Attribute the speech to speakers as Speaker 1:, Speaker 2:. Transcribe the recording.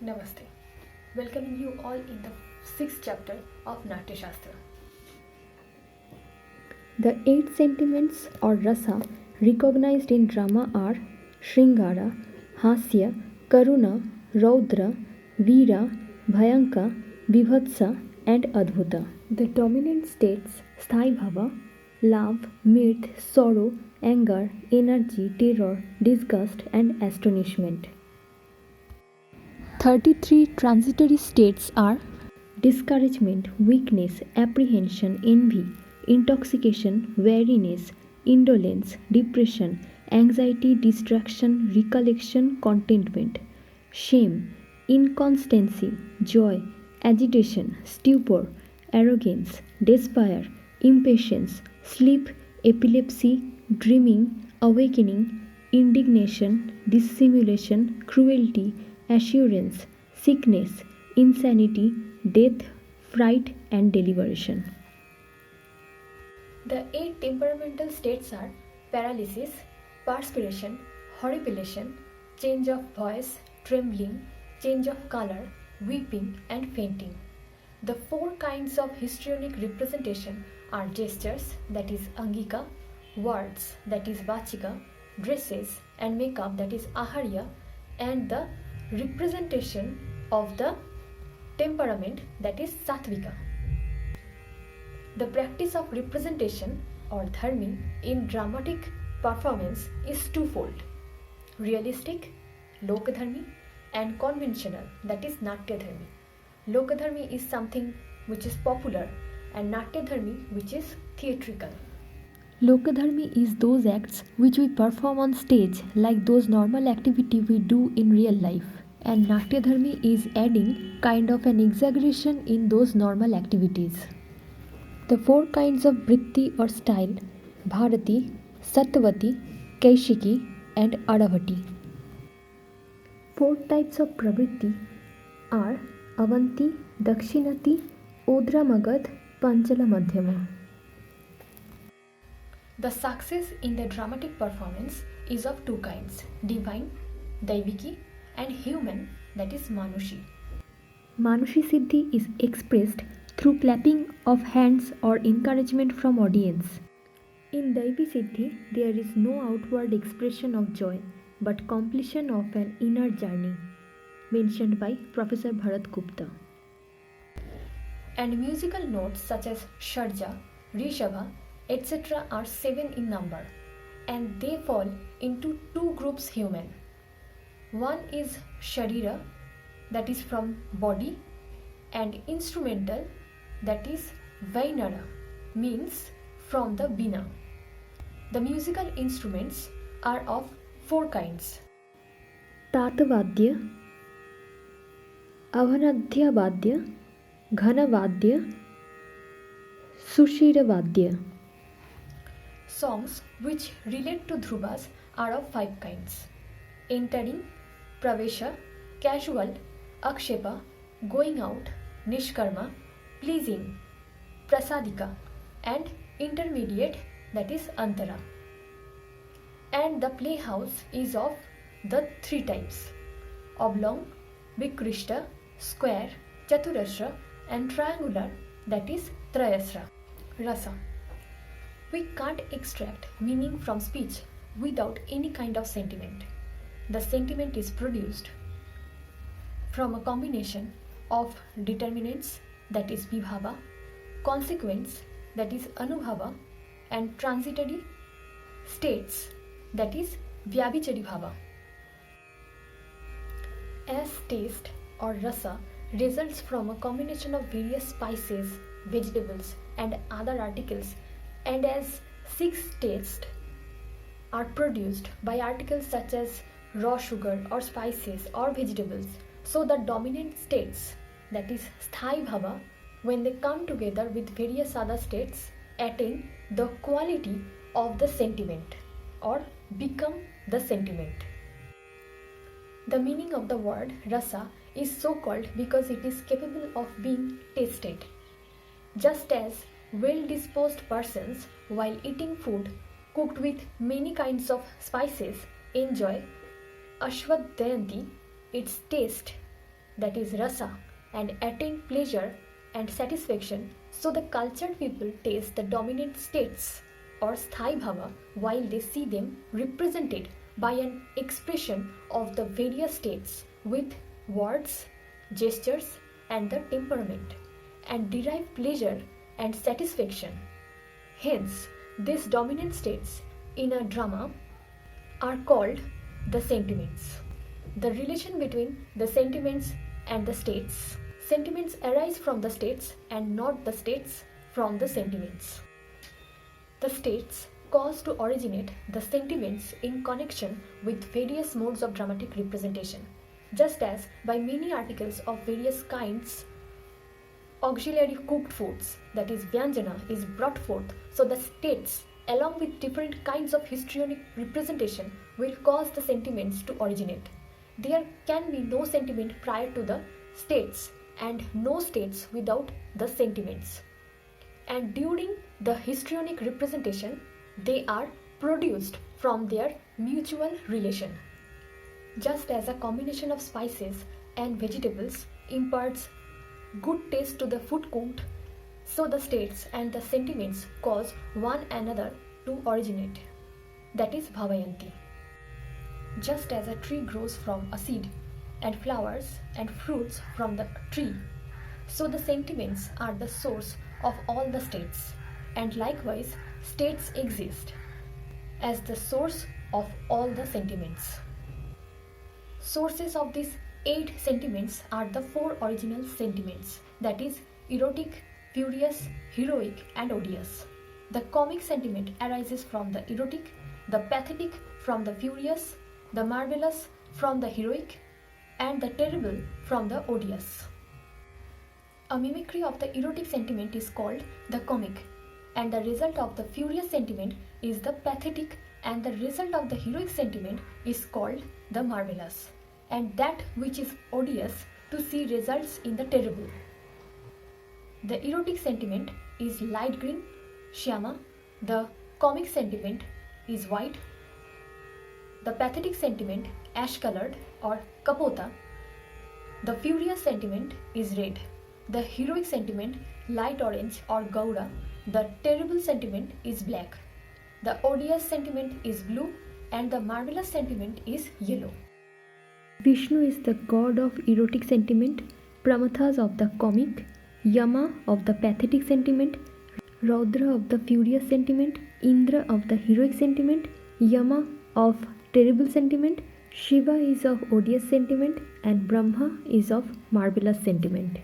Speaker 1: Namaste. Welcoming you all in the sixth chapter of Natya Shastra.
Speaker 2: The eight sentiments or rasa recognized in drama are Shringara, Hasya, Karuna, Raudra, Veera, Bhayanka, Vibhatsa, and Adbhuta. The dominant states Sthai Bhava, love, mirth, sorrow, anger, energy, terror, disgust, and astonishment. 33 transitory states are discouragement, weakness, apprehension, envy, intoxication, weariness, indolence, depression, anxiety, distraction, recollection, contentment, shame, inconstancy, joy, agitation, stupor, arrogance, despair, impatience, sleep, epilepsy, dreaming, awakening, indignation, dissimulation, cruelty, assurance, sickness, insanity, death, fright, and deliberation.
Speaker 1: The eight temperamental states are paralysis, perspiration, horripilation, change of voice, trembling, change of color, weeping, and fainting. The four kinds of histrionic representation are gestures, that is Angika, words, that is Vachika, dresses and makeup, that is Aharya, and the representation of the temperament, that is Satvika. The practice of representation or dharmi in dramatic performance is twofold: realistic, lokadharmi, and conventional, that is natyadharmi. Lokadharmi is something which is popular and natyadharmi which is theatrical.
Speaker 2: Lokadharmi is those acts which we perform on stage, like those normal activity we do in real life. And Natyadharmi is adding kind of an exaggeration in those normal activities. The four kinds of vritti or style: Bharati, Satvati, Kaishiki, and Aravati. Four types of pravritti are Avanti, Dakshinati, Odramagad, Panchala Madhyama.
Speaker 1: The success in the dramatic performance is of two kinds: divine, Daiviki, and human, that is Manushi.
Speaker 2: Manushi Siddhi is expressed through clapping of hands or encouragement from audience. In Daivi Siddhi, there is no outward expression of joy, but completion of an inner journey, mentioned by Professor Bharat Gupta.
Speaker 1: And musical notes such as Sharja, Rishabha, etc. are 7 in number, and they fall into two groups human. One is Sharira, that is from body, and instrumental, that is Vainara, means from the Bina. The musical instruments are of four kinds:
Speaker 2: Tatavadya, Avanadhyavadya, Ghanavadya, Sushiravadya.
Speaker 1: Songs which relate to Dhruvas are of five kinds: entering, Pravesha, casual, Akshepa, going out, Nishkarma, pleasing, Prasadika, and intermediate, that is Antara. And the playhouse is of the three types: oblong, Vikrishta, square, Chaturasra, and triangular, that is Trayasra. Rasa. We can't extract meaning from speech without any kind of sentiment. The sentiment is produced from a combination of determinants, that is Vibhava, consequents, that is Anubhava, and transitory states, that is Vyabhichari Bhava. As taste or rasa results from a combination of various spices, vegetables, and other articles, and as six tastes are produced by articles such as raw sugar or spices or vegetables, so the dominant states, that is Sthai Bhava, when they come together with various other states, attain the quality of the sentiment or become the sentiment. The meaning of the word rasa is so called because it is capable of being tasted. Just as well-disposed persons, while eating food cooked with many kinds of spices, enjoy ashwadhayanti, its taste, that is rasa, and attain pleasure and satisfaction, so the cultured people taste the dominant states or sthai bhava while they see them represented by an expression of the various states with words, gestures, and the temperament, and derive pleasure and satisfaction. Hence, these dominant states in a drama are called the sentiments. The relation between the sentiments and the states. Sentiments arise from the states and not the states from the sentiments. The states cause to originate the sentiments in connection with various modes of dramatic representation, just as by many articles of various kinds auxiliary cooked foods, that is vyanjana, is brought forth, so the states along with different kinds of histrionic representation will cause the sentiments to originate. There can be no sentiment prior to the states and no states without the sentiments. And during the histrionic representation, they are produced from their mutual relation. Just as a combination of spices and vegetables imparts good taste to the food cooked, so the states and the sentiments cause one another to originate, that is bhavayanti. Just as a tree grows from a seed and flowers and fruits from the tree, so the sentiments are the source of all the states, and likewise states exist as the source of all the sentiments. Sources of these 8 sentiments are the 4 original sentiments, that is erotic, furious, heroic, and odious. The comic sentiment arises from the erotic, the pathetic from the furious, the marvelous from the heroic, and the terrible from the odious. A mimicry of the erotic sentiment is called the comic, and the result of the furious sentiment is the pathetic, and the result of the heroic sentiment is called the marvelous, and that which is odious to see results in the terrible. The erotic sentiment is light green, shyama, the comic sentiment is white, the pathetic sentiment ash colored or kapota, the furious sentiment is red, the heroic sentiment light orange or gaura, the terrible sentiment is black, the odious sentiment is blue, and the marvelous sentiment is yellow.
Speaker 2: Vishnu is the god of erotic sentiment, Pramathas of the comic, Yama of the pathetic sentiment, Raudra of the furious sentiment, Indra of the heroic sentiment, Yama of terrible sentiment, Shiva is of odious sentiment, and Brahma is of marvelous sentiment.